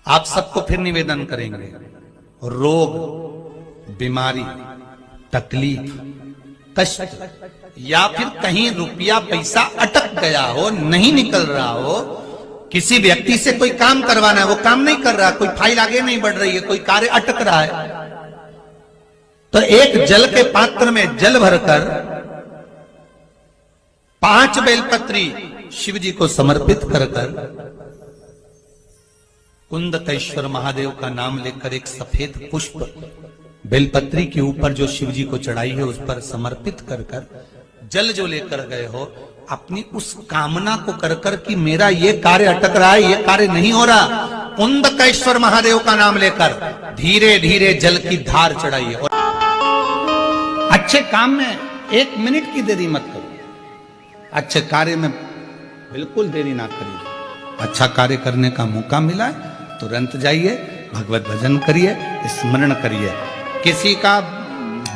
आप सबको फिर निवेदन करेंगे, रोग, बीमारी, तकलीफ, कष्ट या फिर कहीं रुपया पैसा अटक गया हो, नहीं निकल रहा हो, किसी व्यक्ति से कोई काम करवाना है, वो काम नहीं कर रहा, कोई फाइल आगे नहीं बढ़ रही है, कोई कार्य अटक रहा है, तो एक जल के पात्र में जल भरकर 5 बेलपत्री शिव जी को समर्पित कर कुंदकेश्वर महादेव का नाम लेकर एक सफेद पुष्प बेलपत्री के ऊपर जो शिव जी को चढ़ाई है उस पर समर्पित कर जल जो लेकर गए हो, अपनी उस कामना को कर कि मेरा ये कार्य अटक रहा है, ये कार्य नहीं हो रहा, कुंदकेश्वर महादेव का नाम लेकर धीरे धीरे जल की धार चढ़ाइए। और अच्छे काम में 1 मिनट की देरी मत करो, अच्छे कार्य में बिल्कुल देरी ना करिए। अच्छा कार्य करने का मौका मिला है तुरंत जाइए, भगवत भजन करिए, स्मरण करिए। किसी का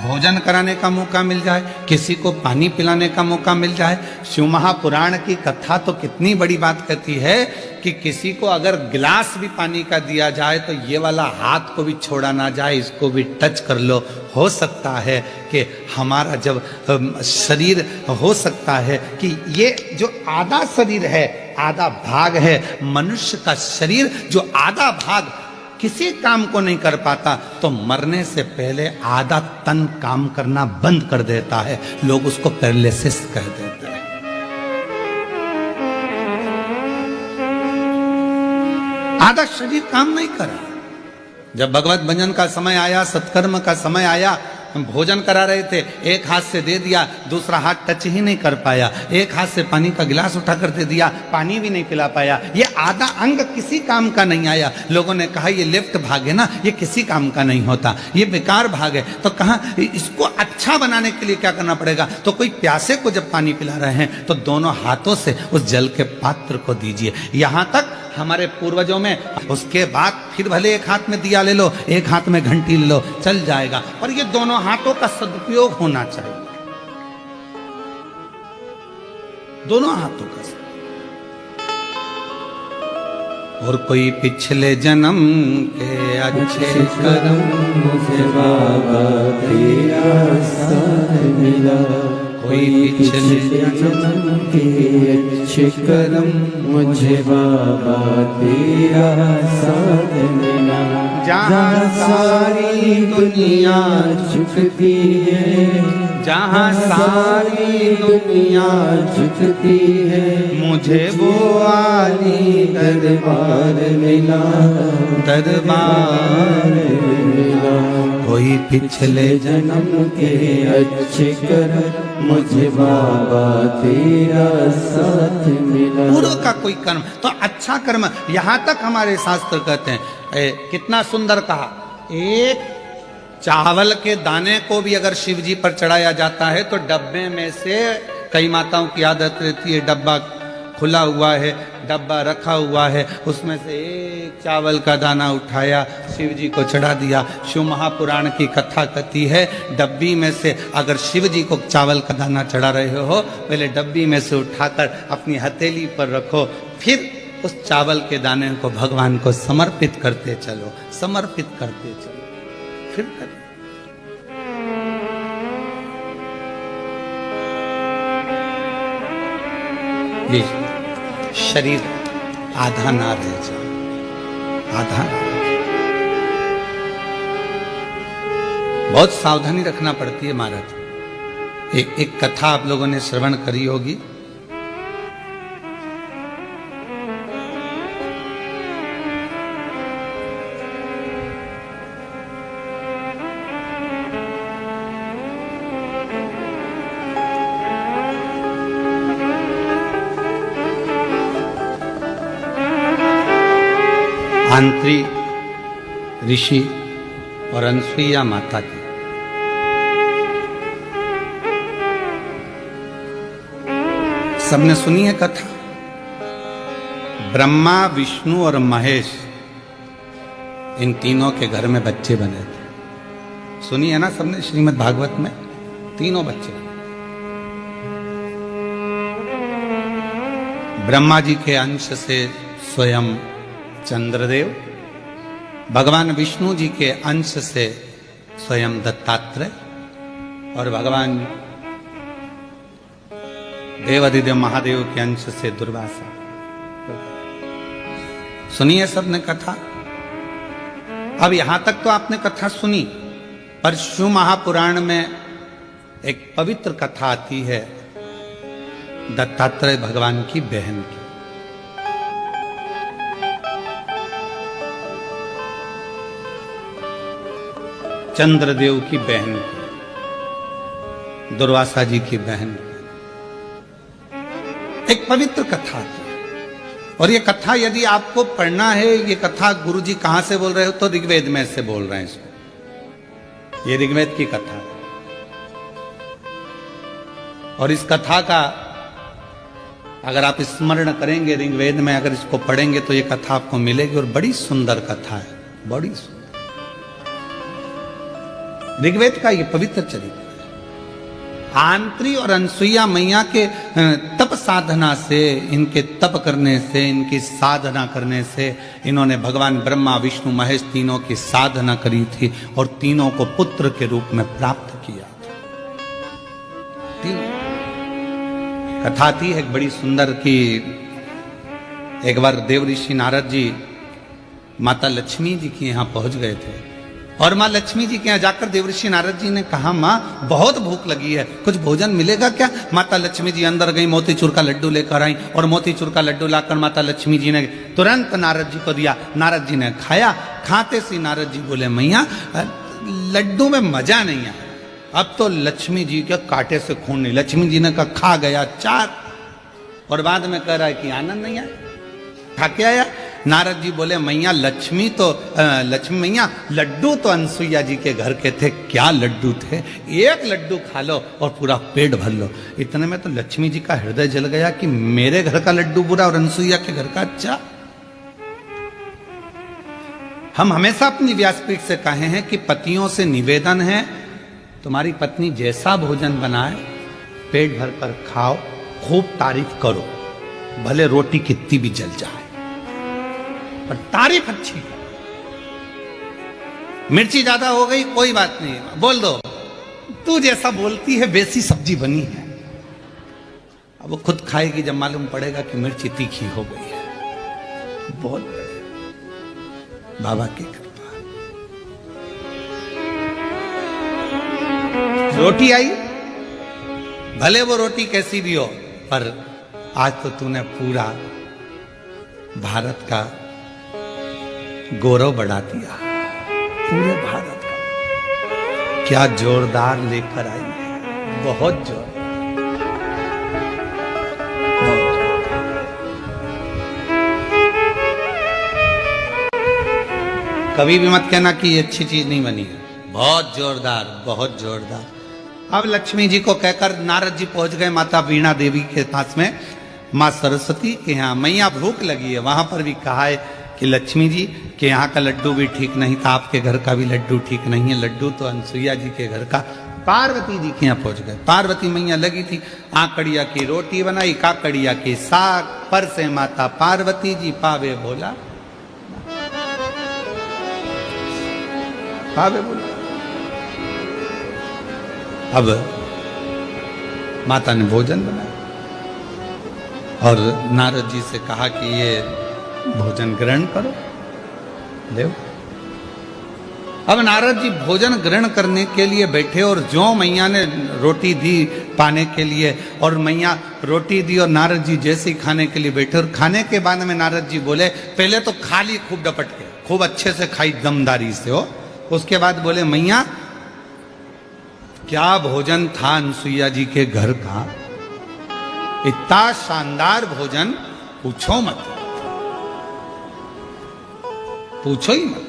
भोजन कराने का मौका मिल जाए, किसी को पानी पिलाने का मौका मिल जाए। शिव महापुराण की कथा तो कितनी बड़ी बात कहती है कि किसी को अगर गिलास भी पानी का दिया जाए तो ये वाला हाथ को भी छोड़ा ना जाए, इसको भी टच कर लो। हो सकता है कि हमारा जब शरीर, हो सकता है कि ये जो आधा शरीर है, आधा भाग है मनुष्य का शरीर, जो आधा भाग किसी काम को नहीं कर पाता, तो मरने से पहले आधा तन काम करना बंद कर देता है, लोग उसको पैरालिसिस कह देते हैं। आधा शरीर काम नहीं कर रहा। जब भगवत भजन का समय आया, सत्कर्म का समय आया, हम भोजन करा रहे थे, एक हाथ से दे दिया, दूसरा हाथ टच ही नहीं कर पाया, एक हाथ से पानी का गिलास उठा कर दे दिया, पानी भी नहीं पिला पाया, ये आधा अंग किसी काम का नहीं आया। लोगों ने कहा ये लेफ्ट भाग है ना, ये किसी काम का नहीं होता, ये बेकार भाग है। तो कहा इसको अच्छा बनाने के लिए क्या करना पड़ेगा? तो कोई प्यासे को जब पानी पिला रहे हैं तो दोनों हाथों से उस जल के पात्र को दीजिए। यहां तक हमारे पूर्वजों में, उसके बाद फिर भले एक हाथ में दिया ले लो, एक हाथ में घंटी ले लो, चल जाएगा, पर ये दोनों हाथों का सदुपयोग होना चाहिए, दोनों हाथों का। और कोई पिछले जन्म के अच्छे कर्म मुझे बाबा तेरा साथ मिला, कोई पिछले जन्म के अच्छे कर्म मुझे बाबा तेरा साथ मिला। जहाँ सारी दुनिया झुकती है, जहाँ सारी दुनिया झुकती है, मुझे वो आली दरबार मिला, दरबार मिला। कोई पिछले जन्म के अच्छे कर्म मुझे बाबा तेरा साथ मिला। पूर्व का कोई कर्म तो अच्छा कर्म, यहां तक हमारे शास्त्र कहते हैं, कितना सुंदर कहा, एक चावल के दाने को भी अगर शिव जी पर चढ़ाया जाता है तो डब्बे में से, कई माताओं की आदत रहती है डब्बा खुला हुआ है, डब्बा रखा हुआ है, उसमें से एक चावल का दाना उठाया, शिव जी को चढ़ा दिया। शिव महापुराण की कथा कहती है, डब्बी में से अगर शिव जी को चावल का दाना चढ़ा रहे हो, पहले डब्बी में से उठाकर अपनी हथेली पर रखो, फिर उस चावल के दाने को भगवान को समर्पित करते चलो, समर्पित करते चलो, फिर करो। ये शरीर आधा ना रह जाए, आधा ना रह जाए। बहुत सावधानी रखना पड़ती है महाराज। एक कथा आप लोगों ने श्रवण करी होगी, अंत्री ऋषि और अनसुईया माता की। सबने सुनी है कथा। ब्रह्मा, विष्णु और महेश, इन तीनों के घर में बच्चे बने थे। सुनी है ना सबने, श्रीमद् भागवत में तीनों बच्चे। ब्रह्मा जी के अंश से स्वयं चंद्रदेव, भगवान विष्णु जी के अंश से स्वयं दत्तात्रेय और भगवान देवाधिदेव महादेव के अंश से दुर्वासा। सुनिए सबने कथा। अब यहां तक तो आपने कथा सुनी, पर शिव महापुराण में एक पवित्र कथा आती है दत्तात्रेय भगवान की बहन की। चंद्रदेव की बहन की, दुर्वासा जी की बहन की एक पवित्र कथा आती है। और ये कथा यदि आपको पढ़ना है, ये कथा गुरु जी कहां से बोल रहे हो, तो ऋग्वेद में से बोल रहे हैं इसको। ये ऋग्वेद की कथा है। और इस कथा का अगर आप स्मरण करेंगे ऋग्वेद में, अगर इसको पढ़ेंगे तो ये कथा आपको मिलेगी। और बड़ी सुंदर कथा है, बड़ी सुंदर। ऋग्वेद का ये पवित्र चरित्र है। आंत्री और अनसुईया मैया के तप साधना से, इनके तप करने से, इनकी साधना करने से इन्होंने भगवान ब्रह्मा विष्णु महेश तीनों की साधना करी थी और तीनों को पुत्र के रूप में प्राप्त किया था। कथा थी एक बड़ी सुंदर की। एक बार देव ऋषि नारद जी माता लक्ष्मी जी के यहाँ पहुंच गए थे और माँ लक्ष्मी जी के यहाँ जाकर देवऋषि नारद जी ने कहा, माँ बहुत भूख लगी है, कुछ भोजन मिलेगा क्या? माता लक्ष्मी जी अंदर गई, मोतीचूर का लड्डू लेकर आई और मोतीचूर का लड्डू लाकर माता लक्ष्मी जी ने तुरंत नारद जी को दिया। नारद जी ने खाया। खाते से नारद जी बोले, मैया लड्डू में मजा नहीं आया। अब तो लक्ष्मी जी के कांटे से खून नहीं। लक्ष्मी जी ने कहा, खा गया 4। और बाद में कह रहा है कि आनंद नहीं आया, खा के आया। नारद जी बोले, मैया लक्ष्मी मैया लड्डू तो अनसुईया जी के घर के थे, क्या लड्डू थे, एक लड्डू खा लो और पूरा पेट भर लो। इतने में तो लक्ष्मी जी का हृदय जल गया कि मेरे घर का लड्डू बुरा और अनसुईया के घर का अच्छा। हम हमेशा अपनी व्यासपीठ से कहे हैं कि पतियों से निवेदन है, तुम्हारी पत्नी जैसा भोजन बनाए पेट भर कर खाओ, खूब तारीफ करो, भले रोटी कितनी भी जल जाए पर तारीफ अच्छी है। मिर्ची ज्यादा हो गई कोई बात नहीं, बोल दो तू जैसा बोलती है वैसी सब्जी बनी है। अब वो खुद खाएगी जब मालूम पड़ेगा कि मिर्ची तीखी हो गई है। बहुत बाबा की कृपा। रोटी आई, भले वो रोटी कैसी भी हो, पर आज तो तूने पूरा भारत का गौरव बढ़ा दिया, पूरे भारत का। क्या जोरदार लेकर आई है, बहुत जोर। कभी भी मत कहना कि ये अच्छी चीज नहीं बनी है, बहुत जोरदार, बहुत जोरदार। अब लक्ष्मी जी को कहकर नारद जी पहुंच गए माता वीणा देवी के पास में, माँ सरस्वती के यहाँ। मैया भूख लगी है। वहां पर भी कहा है कि लक्ष्मी जी के यहाँ का लड्डू भी ठीक नहीं था, आपके घर का भी लड्डू ठीक नहीं है, लड्डू तो अनसुईया जी के घर का। पार्वती जी के यहाँ पहुंच गए। पार्वती मैया लगी थी, आकड़िया की रोटी बनाई, काकड़िया की साग, पर से माता पार्वती जी पावे भोला, पावे भोला। अब माता ने भोजन बनाया और नारद जी से कहा कि ये भोजन ग्रहण करो, देव। अब नारद जी भोजन ग्रहण करने के लिए बैठे और जो मैया ने रोटी दी पाने के लिए, और मैया रोटी दी और नारद जी जैसे ही खाने के लिए बैठे, और खाने के बाद में नारद जी बोले, पहले तो खा ली खूब डपट के, खूब अच्छे से खाई दमदारी से हो। उसके बाद बोले, मैया क्या भोजन था अनसुईया जी के घर का, इतना शानदार भोजन, पूछो मत, पूछो ही मत।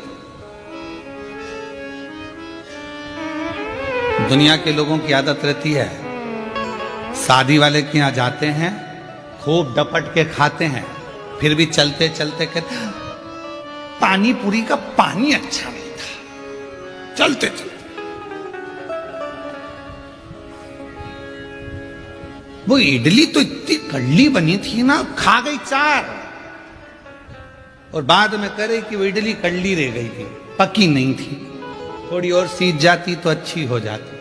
दुनिया के लोगों की आदत रहती है, शादी वाले के यहां जाते हैं, खूब डपट के खाते हैं, फिर भी चलते चलते कहते पानी पूरी का पानी अच्छा नहीं था, चलते चलते। वो इडली तो इतनी कड़ली बनी थी ना, खा गई 4। और बाद में करे कि वो इडली कड़ली रह गई थी, पकी नहीं थी, थोड़ी और सीज जाती तो अच्छी हो जाती।